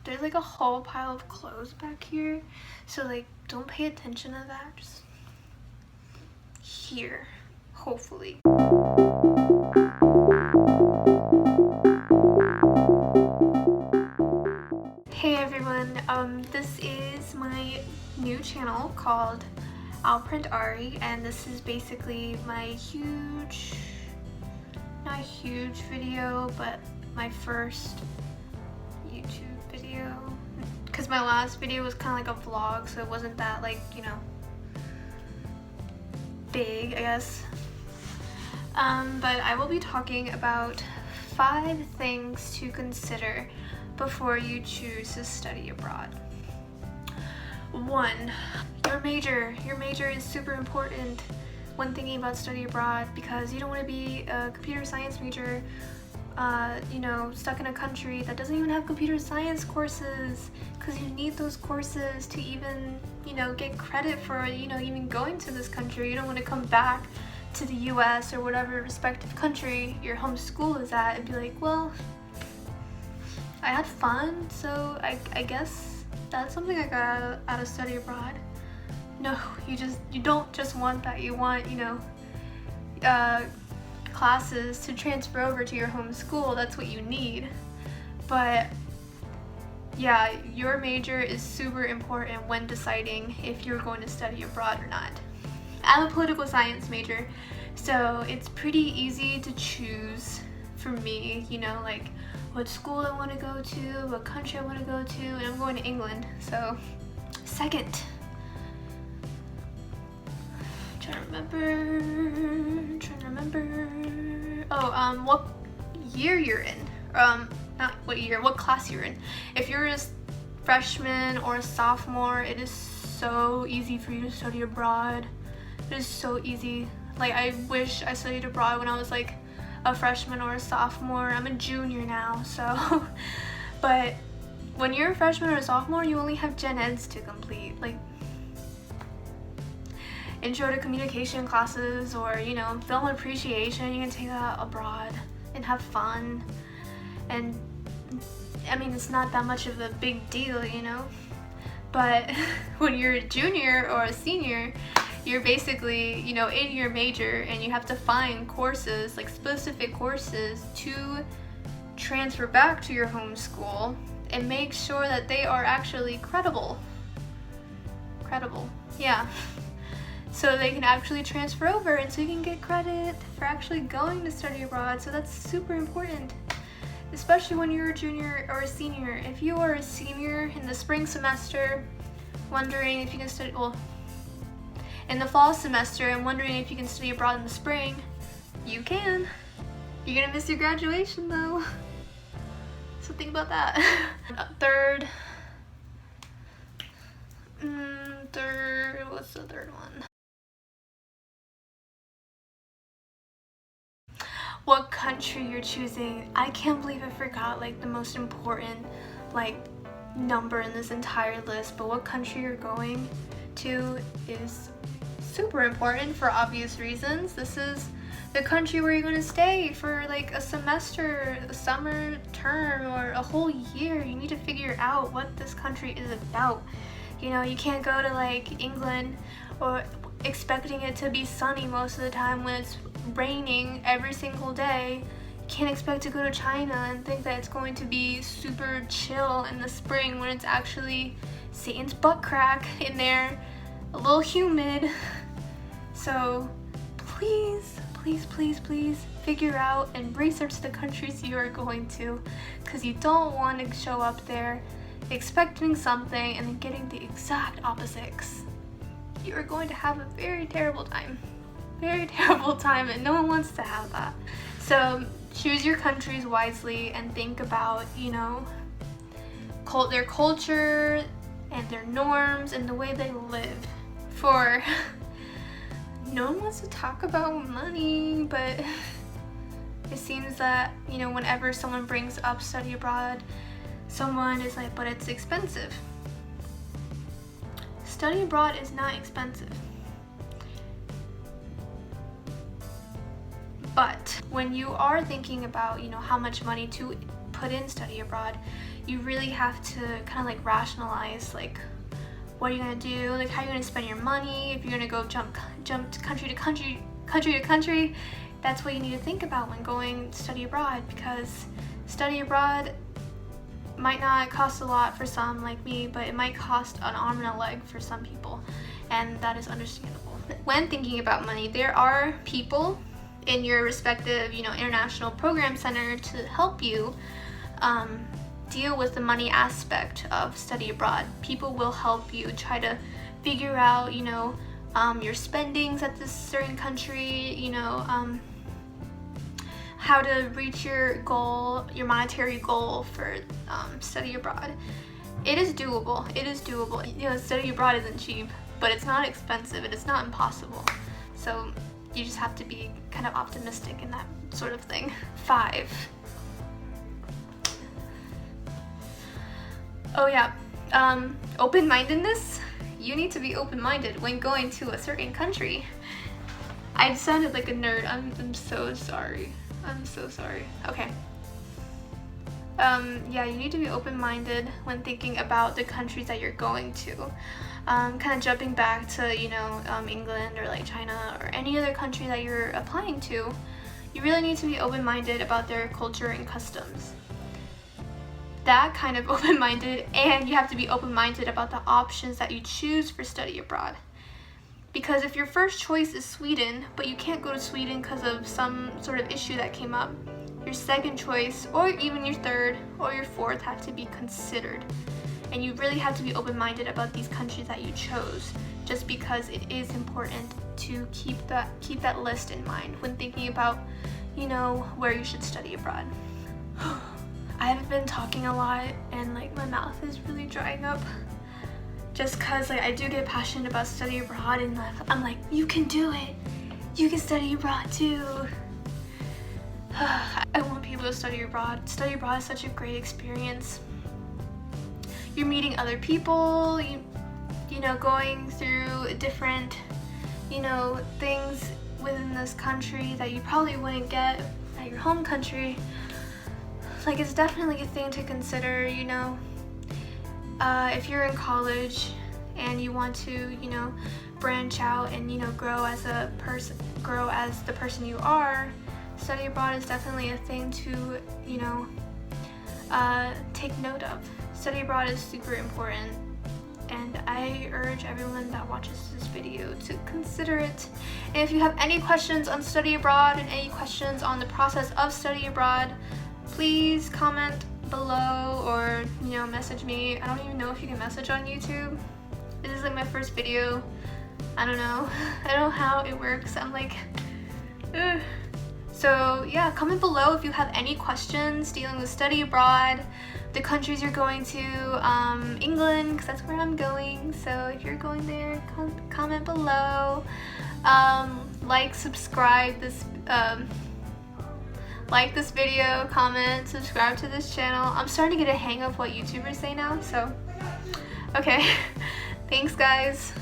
there's like a whole pile of clothes back here, so like don't pay attention to that, just here, hopefully. Hey everyone, this is my new channel called I'll Print Ari, and this is basically my not huge video, but my first YouTube video, because my last video was kind of like a vlog, so it wasn't that, like, you know, big, I guess. But I will be talking about 5 things to consider before you choose to study abroad. 1. Your major. Your major is super important when thinking about study abroad, because you don't want to be a computer science major, you know, stuck in a country that doesn't even have computer science courses, because you need those courses to even, you know, get credit for, you know, even going to this country. You don't want to come back to the US or whatever respective country your home school is at and be like, well, I had fun, so I guess that's something I got out of study abroad. No, you don't just want that. You want, you know, classes to transfer over to your home school. That's what you need. But yeah, your major is super important when deciding if you're going to study abroad or not. I'm a political science major, so it's pretty easy to choose for me, you know, like what school I want to go to, what country I want to go to, and I'm going to England. So, second, trying to remember. Oh, what year you're in? Not what year, what class you're in. If you're a freshman or a sophomore, it is so easy for you to study abroad. It is so easy. Like, I wish I studied abroad when I was like a freshman or a sophomore. I'm a junior now, so but when you're a freshman or a sophomore, you only have gen eds to complete, like intro to communication classes, or, you know, film appreciation. You can take that abroad and have fun, and I mean, it's not that much of a big deal, you know. But when you're a junior or a senior, you're basically, you know, in your major, and you have to find courses, like specific courses, to transfer back to your home school and make sure that they are actually credible, yeah, so they can actually transfer over, and so you can get credit for actually going to study abroad. So that's super important, especially when you're a junior or a senior. If you are a senior in the spring semester, wondering if you can study, well, in the fall semester, and wondering if you can study abroad in the spring, you can. You're gonna miss your graduation though, so think about that. Third, what's the third one? What country you're choosing. I can't believe I forgot like the most important like number in this entire list, but what country you're going to is super important for obvious reasons. This is the country where you're going to stay for like a semester, a summer term, or a whole year. You need to figure out what this country is about. You know, you can't go to like England or expecting it to be sunny most of the time when it's raining every single day. You can't expect to go to China and think that it's going to be super chill in the spring when it's actually Satan's butt crack in there, a little humid. So please figure out and research the countries you are going to, because you don't want to show up there expecting something and then getting the exact opposites. You are going to have a very terrible time, and no one wants to have that. So choose your countries wisely and think about, you know, their culture and their norms and the way they live. For no one wants to talk about money, but it seems that, you know, whenever someone brings up study abroad, someone is like, but it's expensive. Study abroad is not expensive. But when you are thinking about, you know, how much money to put put in study abroad, you really have to kind of like rationalize like what are you gonna do, like how you're gonna spend your money, if you're gonna go jump country to country. That's what you need to think about when going to study abroad, because study abroad might not cost a lot for some like me, but it might cost an arm and a leg for some people, and that is understandable. When thinking about money, there are people in your respective, international program center to help you deal with the money aspect of study abroad. People will help you try to figure out, your spendings at this certain country, how to reach your goal, your monetary goal for study abroad. It is doable. Study abroad isn't cheap, but it's not expensive and it's not impossible. So you just have to be kind of optimistic in that sort of thing. 5. Oh yeah, open-mindedness. You need to be open-minded when going to a certain country. I sounded like a nerd. I'm so sorry. I'm so sorry. Okay. Yeah, you need to be open-minded when thinking about the countries that you're going to. Kind of jumping back to, England or like China or any other country that you're applying to, you really need to be open-minded about their culture and customs. That kind of open-minded, and you have to be open-minded about the options that you choose for study abroad. Because if your first choice is Sweden, but you can't go to Sweden because of some sort of issue that came up, your second choice, or even your third or your fourth, have to be considered. And you really have to be open-minded about these countries that you chose, just because it is important to keep that list in mind when thinking about, where you should study abroad. I haven't been talking a lot, and like my mouth is really drying up, just cause like I do get passionate about study abroad, and I'm like, you can do it, you can study abroad too. I want people to study abroad. Study abroad is such a great experience. You're meeting other people, going through different, things within this country that you probably wouldn't get at your home country. Like, it's definitely a thing to consider, if you're in college and you want to, branch out and, grow as the person you are. Study abroad is definitely a thing to, take note of. Study abroad is super important, and I urge everyone that watches this video to consider it. And if you have any questions on study abroad and any questions on the process of study abroad, please comment below or, message me. I don't even know if you can message on YouTube. This is like my first video. I don't know. I don't know how it works. I'm like, ugh. So yeah, comment below if you have any questions dealing with study abroad, the countries you're going to, England, because that's where I'm going. So if you're going there, comment below. Subscribe this, like this video, comment, subscribe to this channel. I'm starting to get a hang of what YouTubers say now, so okay. Thanks guys.